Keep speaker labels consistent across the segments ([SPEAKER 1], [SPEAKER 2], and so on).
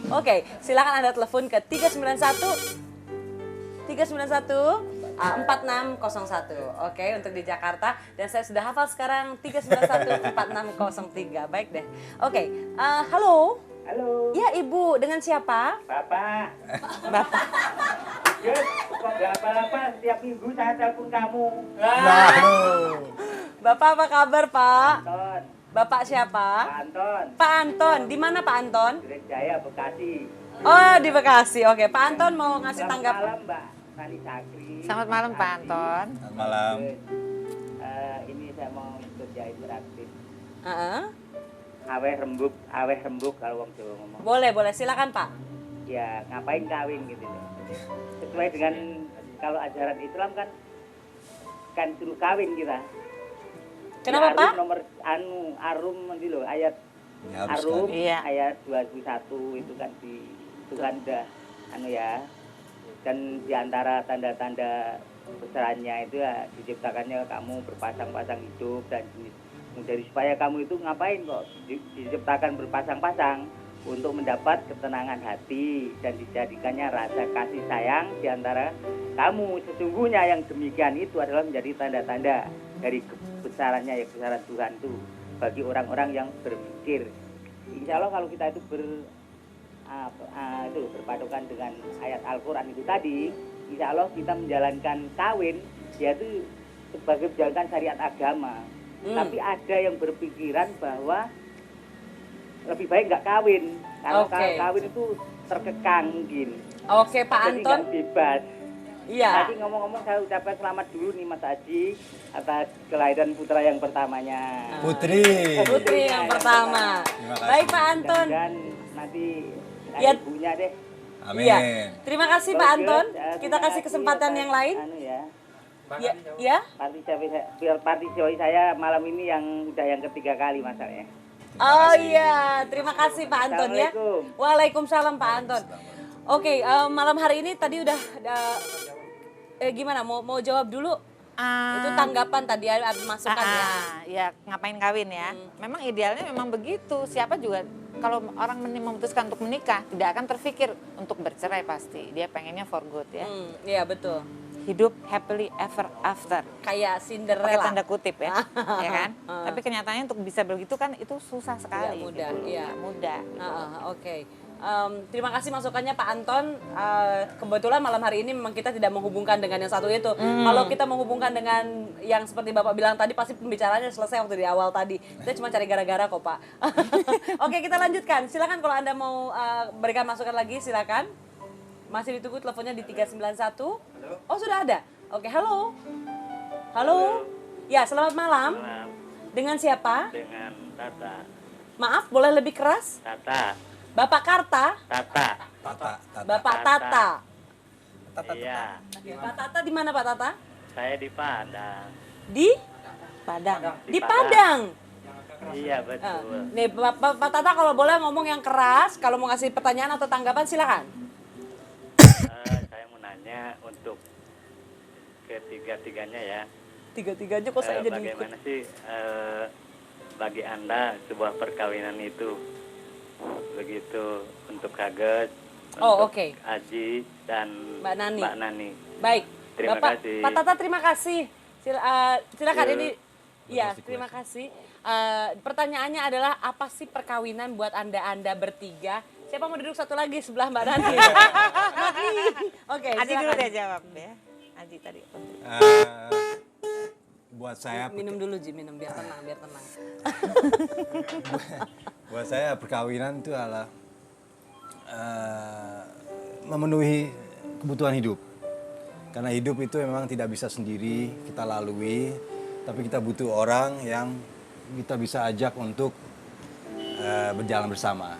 [SPEAKER 1] Oke, silakan Anda telepon ke 391 Oke, untuk di Jakarta. Dan saya sudah hafal sekarang 391 4603. Baik deh. Oke, halo.
[SPEAKER 2] Halo.
[SPEAKER 1] Ya, Ibu. Dengan siapa?
[SPEAKER 2] Bapak.
[SPEAKER 1] Bapak.
[SPEAKER 2] Yes, kok gak apa-apa setiap minggu saya telepon kamu.
[SPEAKER 1] Bapak apa kabar, Pak?
[SPEAKER 2] Anton.
[SPEAKER 1] Bapak siapa?
[SPEAKER 2] Pak Anton.
[SPEAKER 1] Pak Anton. Di mana Pak Anton?
[SPEAKER 2] Duren Jaya, Bekasi.
[SPEAKER 1] Oh, di Bekasi. Oke, Pak Anton mau ngasih
[SPEAKER 2] Selamat
[SPEAKER 1] tanggapan.
[SPEAKER 2] malam, Mbak Nani Sakri.
[SPEAKER 3] Selamat malam Pak Anton.
[SPEAKER 4] Selamat malam.
[SPEAKER 2] Ini saya mau ikut jahit interaktif.
[SPEAKER 1] Heeh.
[SPEAKER 2] Aweh rembuk kalau wong Jawa ngomong.
[SPEAKER 1] Boleh. Silakan, Pak.
[SPEAKER 2] Ya, ngapain kawin gitu. Sesuai dengan kalau ajaran Islam kan suruh kawin kita.
[SPEAKER 1] Kenapa,
[SPEAKER 2] Ya,
[SPEAKER 1] Pak?
[SPEAKER 2] Nomor arum nanti loh ayat
[SPEAKER 4] Ya, harus
[SPEAKER 2] Arum
[SPEAKER 4] kan.
[SPEAKER 3] Iya.
[SPEAKER 2] ayat 21 itu kan itu kan udah ya. Dan diantara tanda-tanda besarnya itu ya diciptakannya kamu berpasang-pasang hidup dan dari supaya kamu itu ngapain kok diciptakan berpasang-pasang untuk mendapat ketenangan hati dan dijadikannya rasa kasih sayang diantara kamu. Sesungguhnya yang demikian itu adalah menjadi tanda-tanda dari kebesarannya ya kebesaran Tuhan itu bagi orang-orang yang berpikir. Insya Allah kalau kita itu berpatokan dengan ayat Al-Quran itu tadi, insya Allah kita menjalankan kawin yaitu sebagai menjalankan syariat agama. Tapi ada yang berpikiran bahwa lebih baik nggak kawin karena kawin itu terkekang mungkin.
[SPEAKER 1] Oke, Pak
[SPEAKER 2] Jadi
[SPEAKER 1] Anton.
[SPEAKER 2] nggak bebas.
[SPEAKER 1] Iya.
[SPEAKER 2] Tadi ngomong-ngomong saya ucapkan selamat dulu nih Mas Haji atas kelahiran putra yang pertamanya.
[SPEAKER 4] Putri.
[SPEAKER 1] Putri yang pertama.
[SPEAKER 4] Terima kasih.
[SPEAKER 1] Baik, Pak Anton.
[SPEAKER 2] Dan nanti
[SPEAKER 1] Ya.
[SPEAKER 2] ibunya deh.
[SPEAKER 4] Amin.
[SPEAKER 1] Iya. Terima kasih Pak
[SPEAKER 2] Bagus,
[SPEAKER 1] Anton. Kita
[SPEAKER 2] terima
[SPEAKER 1] kasih
[SPEAKER 2] kasih
[SPEAKER 1] kesempatan
[SPEAKER 2] atas,
[SPEAKER 1] yang lain.
[SPEAKER 2] Ya.
[SPEAKER 1] Ya.
[SPEAKER 2] Partisipasi saya malam ini yang udah yang ketiga kali masalahnya.
[SPEAKER 1] Oh iya, terima kasih Pak Anton ya.
[SPEAKER 2] Assalamualaikum.
[SPEAKER 1] Waalaikumsalam Pak Anton. Oke, malam hari ini tadi udah gimana? Mau jawab dulu? Itu tanggapan tadi ada masukan ya.
[SPEAKER 3] Ya ngapain kawin ya? Memang idealnya memang begitu. Siapa juga kalau orang memutuskan untuk menikah tidak akan terfikir untuk bercerai pasti. Dia pengennya for good ya.
[SPEAKER 1] Iya betul.
[SPEAKER 3] Hidup happily ever after.
[SPEAKER 1] Kayak
[SPEAKER 3] Pakai
[SPEAKER 1] Cinderella.
[SPEAKER 3] tanda kutip ya, ya kan? Tapi kenyataannya untuk bisa begitu kan itu susah sekali.
[SPEAKER 1] Tidak mudah,
[SPEAKER 3] gitu.
[SPEAKER 1] iya.
[SPEAKER 3] Nggak mudah.
[SPEAKER 1] Oke. Terima kasih masukannya Pak Anton. Kebetulan malam hari ini memang kita tidak menghubungkan dengan yang satu itu. Kalau kita menghubungkan dengan yang seperti Bapak bilang tadi, pasti pembicaraannya selesai waktu di awal tadi. Kita cuma cari gara-gara kok Pak. Oke, kita lanjutkan. Silakan kalau Anda mau berikan masukan lagi, silakan. Masih ditunggu teleponnya di 391. Oh sudah ada. Oke, halo. Halo. Ya, selamat malam. Dengan siapa?
[SPEAKER 2] Dengan Tata.
[SPEAKER 1] Maaf, boleh lebih keras?
[SPEAKER 2] Tata.
[SPEAKER 1] Bapak Karta?
[SPEAKER 2] Tata.
[SPEAKER 4] Tata.
[SPEAKER 1] Bapak Tata.
[SPEAKER 2] Iya.
[SPEAKER 1] Pak Tata di mana Pak Tata?
[SPEAKER 2] Saya di Padang.
[SPEAKER 1] Di
[SPEAKER 3] Padang.
[SPEAKER 1] di Padang.
[SPEAKER 2] Iya betul.
[SPEAKER 1] Nih Pak Tata kalau boleh ngomong yang keras, kalau mau ngasih pertanyaan atau tanggapan silakan.
[SPEAKER 2] Saya mau nanya untuk ketiga-tiganya ya.
[SPEAKER 1] Tiga-tiganya kok saya jadi ikut.
[SPEAKER 2] Bagaimana sih bagi Anda sebuah perkawinan itu? Begitu untuk Kaget,
[SPEAKER 1] Oh,
[SPEAKER 2] untuk
[SPEAKER 1] oke.
[SPEAKER 2] Aji dan
[SPEAKER 1] Mbak Nani.
[SPEAKER 2] Mbak Nani.
[SPEAKER 1] Baik.
[SPEAKER 2] Terima
[SPEAKER 1] Bapak
[SPEAKER 2] kasih.
[SPEAKER 1] Pak Tata terima kasih. Silakan
[SPEAKER 2] Iya.
[SPEAKER 1] ini. Ya, terima kasih. Pertanyaannya adalah apa sih perkawinan buat Anda bertiga? Siapa mau duduk satu lagi sebelah Mbak Nani? Oke,
[SPEAKER 3] Aji dulu
[SPEAKER 1] silakan.
[SPEAKER 3] deh jawab ya. Aji tadi.
[SPEAKER 4] Buat saya
[SPEAKER 1] Minum dulu Ji, minum biar tenang.
[SPEAKER 4] buat saya perkawinan itu adalah memenuhi kebutuhan hidup. Karena hidup itu memang tidak bisa sendiri kita lalui, tapi kita butuh orang yang kita bisa ajak untuk berjalan bersama.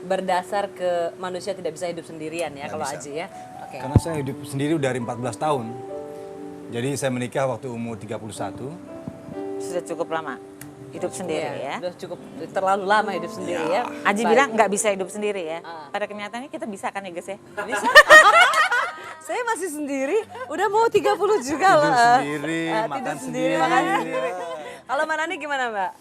[SPEAKER 1] Berdasar ke manusia tidak bisa hidup sendirian ya
[SPEAKER 4] Nggak
[SPEAKER 1] kalau
[SPEAKER 4] bisa.
[SPEAKER 1] Aji ya. Oke.
[SPEAKER 4] Karena saya hidup sendiri dari 14 tahun. Jadi saya menikah waktu umur 31.
[SPEAKER 3] Sudah cukup lama hidup sendiri ya.
[SPEAKER 1] Udah cukup terlalu lama hidup sendiri ya.
[SPEAKER 3] Aji
[SPEAKER 1] Baik.
[SPEAKER 3] bilang nggak bisa hidup sendiri ya. Pada kenyataannya kita bisa kan ya guys ya.
[SPEAKER 1] Bisa. Saya masih sendiri, udah mau 30 juga
[SPEAKER 4] Tidur
[SPEAKER 1] loh.
[SPEAKER 4] sendiri,
[SPEAKER 1] Tidur
[SPEAKER 4] makan
[SPEAKER 1] sendiri,
[SPEAKER 4] sendiri.
[SPEAKER 1] makan sendiri. Kalau Mbak Nani gimana Mbak?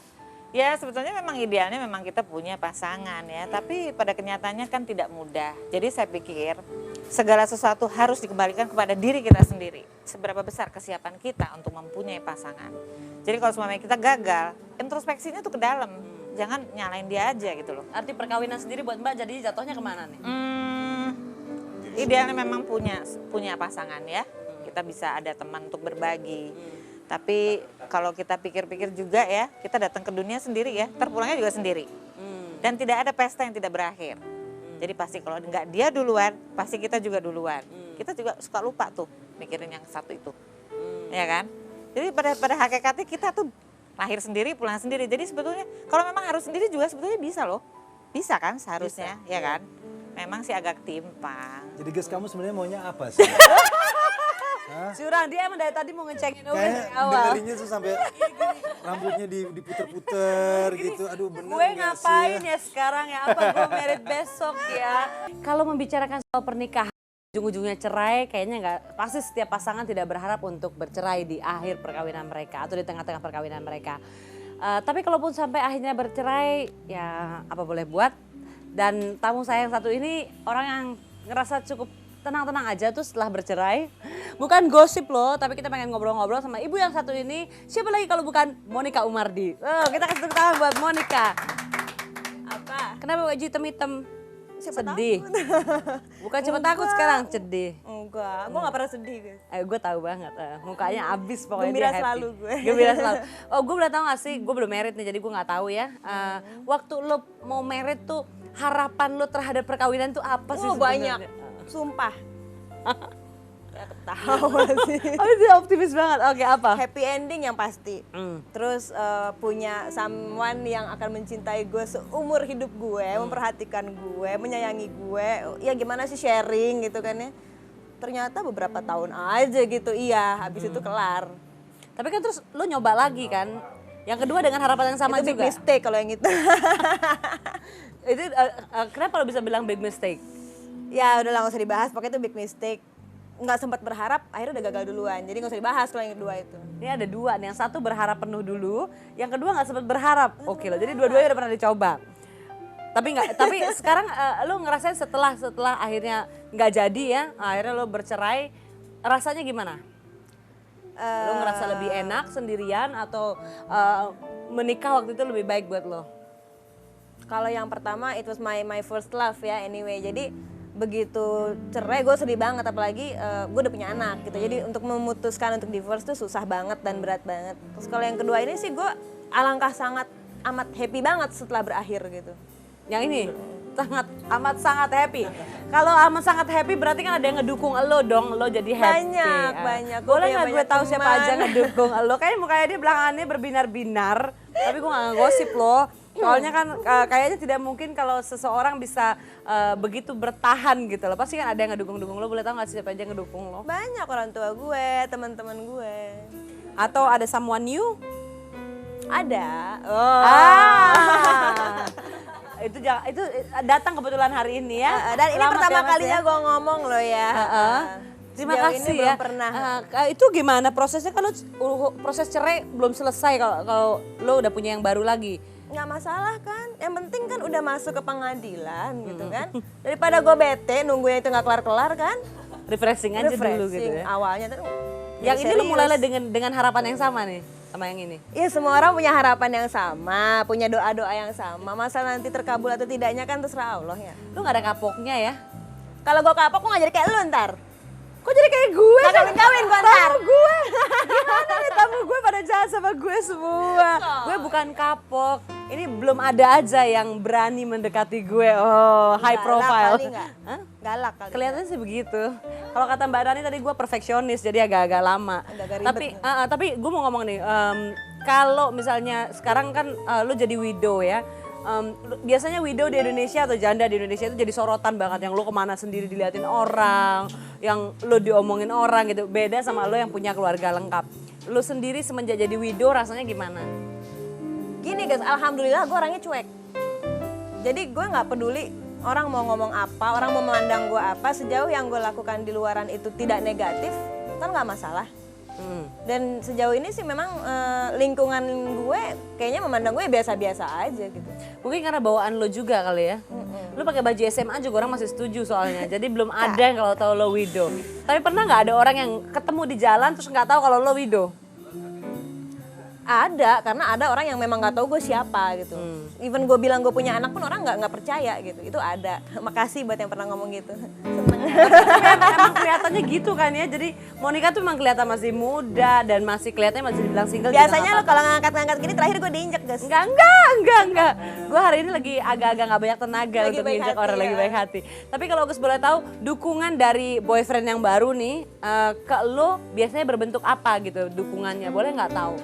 [SPEAKER 3] Ya sebetulnya memang idealnya memang kita punya pasangan ya, tapi pada kenyataannya kan tidak mudah. Jadi saya pikir segala sesuatu harus dikembalikan kepada diri kita sendiri. Seberapa besar kesiapan kita untuk mempunyai pasangan. Jadi kalau semuanya kita gagal, introspeksinya tuh ke dalam. Jangan nyalain dia aja gitu loh.
[SPEAKER 1] Arti perkawinan sendiri buat Mbak jadi jatuhnya kemana nih?
[SPEAKER 3] Idealnya memang punya pasangan ya. Kita bisa ada teman untuk berbagi. Tapi kalau kita pikir-pikir juga ya, kita datang ke dunia sendiri ya, terpulangnya juga sendiri. Dan tidak ada pesta yang tidak berakhir. Jadi pasti kalau nggak dia duluan, pasti kita juga duluan. Kita juga suka lupa tuh mikirin yang satu itu. Ya kan? Jadi pada hakikatnya kita tuh lahir sendiri, pulang sendiri. Jadi sebetulnya kalau memang harus sendiri juga sebetulnya bisa loh. Bisa kan seharusnya, ya kan? Memang sih agak timpang.
[SPEAKER 4] Jadi guys, kamu sebenarnya maunya apa sih?
[SPEAKER 1] Curang, dia emang dari tadi mau ngecengin Uwin
[SPEAKER 4] Kayak
[SPEAKER 1] dari awal.
[SPEAKER 4] dengerinnya tuh sampai rambutnya diputer-puter gitu. Aduh bener
[SPEAKER 1] Gue
[SPEAKER 4] nggak
[SPEAKER 1] ngapain
[SPEAKER 4] sih?
[SPEAKER 1] ya sekarang ya? Apa gue merit besok ya? Kalau membicarakan soal pernikahan, ujung-ujungnya cerai, kayaknya nggak. Pasti setiap pasangan tidak berharap untuk bercerai di akhir perkawinan mereka atau di tengah-tengah perkawinan mereka. Tapi kalaupun sampai akhirnya bercerai, ya apa boleh buat. Dan tamu saya yang satu ini orang yang ngerasa cukup tenang-tenang aja tuh setelah bercerai. Bukan gosip loh, tapi kita pengen ngobrol-ngobrol sama ibu yang satu ini. Siapa lagi kalau bukan Monica Umardi. Kita kasih tepuk tangan buat Monica.
[SPEAKER 5] Apa?
[SPEAKER 1] Kenapa baju hitam-hitam?
[SPEAKER 5] Siapa
[SPEAKER 1] Sedih. Bukan cuma takut sekarang, sedih.
[SPEAKER 5] Enggak, gue gak pernah sedih guys.
[SPEAKER 1] Gue tahu banget, mukanya abis pokoknya
[SPEAKER 5] Gembira
[SPEAKER 1] dia happy.
[SPEAKER 5] selalu gue.
[SPEAKER 1] Gembira selalu. Oh gue belum tahu gak sih, gue belum married nih jadi gue gak tahu ya. Waktu lo mau married tuh harapan lo terhadap perkawinan tuh apa sih sebenarnya?
[SPEAKER 5] Banyak, sumpah. Ya ketawa sih.
[SPEAKER 1] Oh dia optimis banget, oke apa?
[SPEAKER 5] Happy ending yang pasti. Terus punya someone yang akan mencintai gue seumur hidup gue, memperhatikan gue, menyayangi gue. Ya gimana sih sharing gitu kan ya. Ternyata beberapa tahun aja gitu, iya habis itu kelar.
[SPEAKER 1] Tapi kan terus lo nyoba lagi kan? Yang kedua dengan harapan yang sama
[SPEAKER 5] Itu big
[SPEAKER 1] juga.
[SPEAKER 5] mistake kalau yang itu.
[SPEAKER 1] Itu kenapa lo bisa bilang big mistake?
[SPEAKER 5] Ya udah lah gak usah dibahas, pokoknya itu big mistake. Nggak sempat berharap, akhirnya udah gagal duluan. Jadi nggak usah dibahas kalau yang kedua itu.
[SPEAKER 1] Ini ada dua nih, yang satu berharap penuh dulu, yang kedua nggak sempat berharap. Oke loh, jadi dua-duanya udah pernah dicoba. Tapi sekarang lo ngerasain setelah akhirnya nggak jadi ya, akhirnya lo bercerai, rasanya gimana? Lo ngerasa lebih enak sendirian atau menikah waktu itu lebih baik buat lo?
[SPEAKER 5] Kalau yang pertama it was my first love ya anyway. Jadi begitu cerai gue sedih banget, apalagi gue udah punya anak gitu. Jadi untuk memutuskan untuk divorce tuh susah banget dan berat banget. Terus kalau yang kedua ini sih gue alangkah sangat amat happy banget setelah berakhir gitu.
[SPEAKER 1] Yang ini amat sangat happy. Kalau amat sangat happy berarti kan ada yang ngedukung lo dong, lo jadi happy.
[SPEAKER 5] Banyak.
[SPEAKER 1] Boleh
[SPEAKER 5] Gua
[SPEAKER 1] nggak
[SPEAKER 5] punya
[SPEAKER 1] gue tahu
[SPEAKER 5] banyak
[SPEAKER 1] siapa
[SPEAKER 5] teman.
[SPEAKER 1] aja ngedukung lo? Kayaknya mukanya dia belakangannya berbinar-binar, tapi gue nggak ngegosip lo. Soalnya kan kayaknya tidak mungkin kalau seseorang bisa begitu bertahan gitu loh. Pasti kan ada yang ngedukung-dukung lo. Boleh tahu nggak siapa aja yang ngedukung lo?
[SPEAKER 5] Banyak orang tua gue, teman-teman gue.
[SPEAKER 1] Atau ada someone new?
[SPEAKER 5] Ada.
[SPEAKER 1] Itu datang kebetulan hari ini ya.
[SPEAKER 5] Dan ini
[SPEAKER 1] Selamat
[SPEAKER 5] pertama
[SPEAKER 1] ya, Mas,
[SPEAKER 5] kalinya
[SPEAKER 1] ya.
[SPEAKER 5] gue ngomong loh ya.
[SPEAKER 1] Terima
[SPEAKER 5] Sejauh
[SPEAKER 1] kasih
[SPEAKER 5] ini
[SPEAKER 1] ya.
[SPEAKER 5] belum pernah.
[SPEAKER 1] Itu gimana prosesnya kalau proses cerai belum selesai kalau lo udah punya yang baru lagi?
[SPEAKER 5] Nggak masalah kan, yang penting kan udah masuk ke pengadilan gitu kan. Daripada gue bete nunggunya itu nggak kelar-kelar kan.
[SPEAKER 1] Refreshing aja dulu gitu ya.
[SPEAKER 5] Awalnya tuh.
[SPEAKER 1] Yang ini lo mulailah dengan harapan yang sama nih sama yang ini.
[SPEAKER 5] Iya, semua orang punya harapan yang sama, punya doa-doa yang sama. Masa nanti terkabul atau tidaknya kan terserah Allah ya.
[SPEAKER 1] Lo gak ada kapoknya ya?
[SPEAKER 5] Kalau gue kapok, gue nggak jadi kayak lu ntar.
[SPEAKER 1] Kok jadi kayak gue?
[SPEAKER 5] Nggak kawin-kawin gue ntar.
[SPEAKER 1] Tamu gue. Gimana nih tamu gue pada jahat sama gue semua. Gue bukan kapok. Ini belum ada aja yang berani mendekati gue. Oh, high profile.
[SPEAKER 5] Galak kali nggak? Galak kali.
[SPEAKER 1] Kelihatannya sih begitu. Kalau kata Mbak Rani tadi gue perfeksionis jadi agak-agak lama.
[SPEAKER 5] Agak-agak ribet
[SPEAKER 1] Tapi gue mau ngomong nih, kalau misalnya sekarang kan lu jadi widow ya. Biasanya widow di Indonesia atau janda di Indonesia itu jadi sorotan banget, yang lu kemana sendiri diliatin orang, yang lu diomongin orang gitu. Beda sama lu yang punya keluarga lengkap. Lu sendiri semenjak jadi widow rasanya gimana?
[SPEAKER 5] Gini guys, alhamdulillah gue orangnya cuek. Jadi gue nggak peduli orang mau ngomong apa, orang mau memandang gue apa, sejauh yang gue lakukan di luaran itu tidak negatif, kan nggak masalah. Dan sejauh ini sih memang lingkungan gue kayaknya memandang gue biasa-biasa aja gitu.
[SPEAKER 1] Mungkin karena bawaan lo juga kali ya. Lo pakai baju SMA juga orang masih setuju soalnya. Jadi belum ada yang kalau tahu lo widow. Tapi pernah nggak ada orang yang ketemu di jalan terus nggak tahu kalau lo widow?
[SPEAKER 5] Ada, karena ada orang yang memang nggak tahu gue siapa gitu. Even gue bilang gue punya anak pun orang nggak percaya gitu. Itu ada. Makasih buat yang pernah ngomong gitu. Seneng.
[SPEAKER 1] Emang kelihatannya gitu kan ya. Jadi Monica tuh emang kelihatan masih muda dan masih kelihatannya masih dibilang single.
[SPEAKER 5] Biasanya lo kalau ngangkat-ngangkat gini terakhir gue diinjek guys.
[SPEAKER 1] Enggak. Gue hari ini lagi agak-agak nggak banyak tenaga
[SPEAKER 5] Lagi
[SPEAKER 1] untuk
[SPEAKER 5] baik
[SPEAKER 1] nginjak
[SPEAKER 5] hati
[SPEAKER 1] orang
[SPEAKER 5] ya.
[SPEAKER 1] lagi baik hati. Tapi kalau Agus boleh tahu dukungan dari boyfriend yang baru nih ke lo biasanya berbentuk apa gitu dukungannya? Boleh nggak tahu?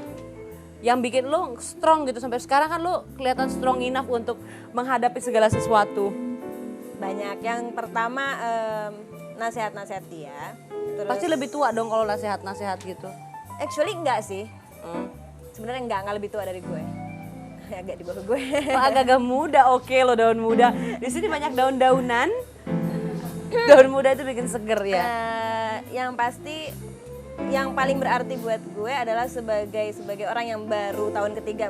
[SPEAKER 1] Yang bikin lo strong gitu sampai sekarang kan lo kelihatan strong enough untuk menghadapi segala sesuatu.
[SPEAKER 5] Banyak. Yang pertama nasihat-nasihat dia. Terus,
[SPEAKER 1] Pasti lebih tua dong kalau nasihat-nasihat gitu.
[SPEAKER 5] actually enggak sih. Sebenarnya enggak lebih tua dari gue. Agak di bawah gue.
[SPEAKER 1] Oh, agak-agak muda, oke lo daun muda. Di sini banyak daun-daunan. Daun muda itu bikin seger ya.
[SPEAKER 5] Yang pasti yang paling berarti buat gue adalah sebagai orang yang baru tahun ketiga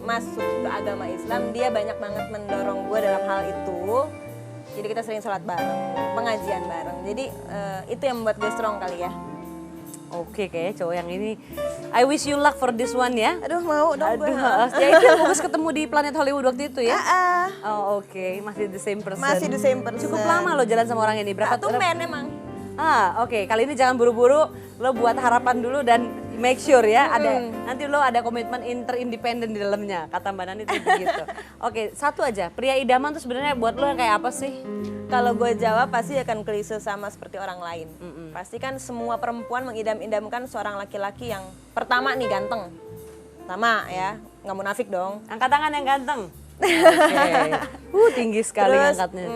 [SPEAKER 5] masuk ke agama Islam, dia banyak banget mendorong gue dalam hal itu. Jadi kita sering sholat bareng, pengajian bareng. Jadi itu yang membuat gue strong kali ya.
[SPEAKER 1] Oke, kayaknya cowok yang ini I wish you luck for this one ya.
[SPEAKER 5] Aduh mau dong gue.
[SPEAKER 1] Ya itu yang Agus ketemu di Planet Hollywood waktu itu ya. Oh oke, masih the same person.
[SPEAKER 5] Masih the same person.
[SPEAKER 1] Cukup lama lo jalan sama orang ini, berapa
[SPEAKER 5] Tumben emang.
[SPEAKER 1] Oke, kali ini jangan buru-buru, lo buat harapan dulu dan make sure ya nanti lo ada komitmen interindependen di dalamnya, kata Mbak Nani itu begitu. Oke, satu aja, pria idaman tuh sebenarnya buat lo yang kayak apa sih?
[SPEAKER 5] Kalau gue jawab pasti akan klise sama seperti orang lain. Pasti kan semua perempuan mengidam-idamkan seorang laki-laki yang pertama nih ganteng. Pertama ya, nggak munafik dong.
[SPEAKER 1] Angkat tangan yang ganteng. Oke, tinggi sekali
[SPEAKER 5] Terus
[SPEAKER 1] angkatnya.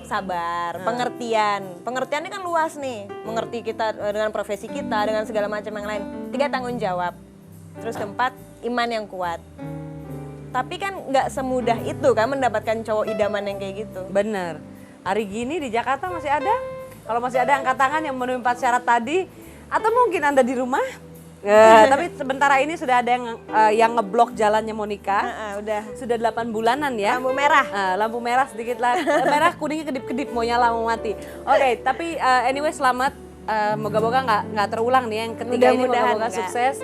[SPEAKER 5] sabar, pengertian. Pengertiannya kan luas nih. Mengerti kita dengan profesi kita, dengan segala macam yang lain. 3, tanggung jawab. Terus keempat, iman yang kuat. Tapi kan nggak semudah itu kan mendapatkan cowok idaman yang kayak gitu.
[SPEAKER 1] Bener. Hari gini di Jakarta masih ada? Kalau masih ada angkat tangan yang memenuhi 4 syarat tadi, atau mungkin Anda di rumah? Tapi sementara ini sudah ada yang ngeblok jalannya Monica.
[SPEAKER 5] Udah.
[SPEAKER 1] Sudah 8 bulanan ya.
[SPEAKER 5] Lampu merah.
[SPEAKER 1] Lampu merah sedikit lah. Merah kuningnya kedip-kedip mau nyala mau mati. Oke, tapi anyway selamat. Moga-moga nggak terulang nih yang ketiga ini,
[SPEAKER 5] Mudah-mudahan
[SPEAKER 1] moga-moga
[SPEAKER 5] nggak.
[SPEAKER 1] sukses.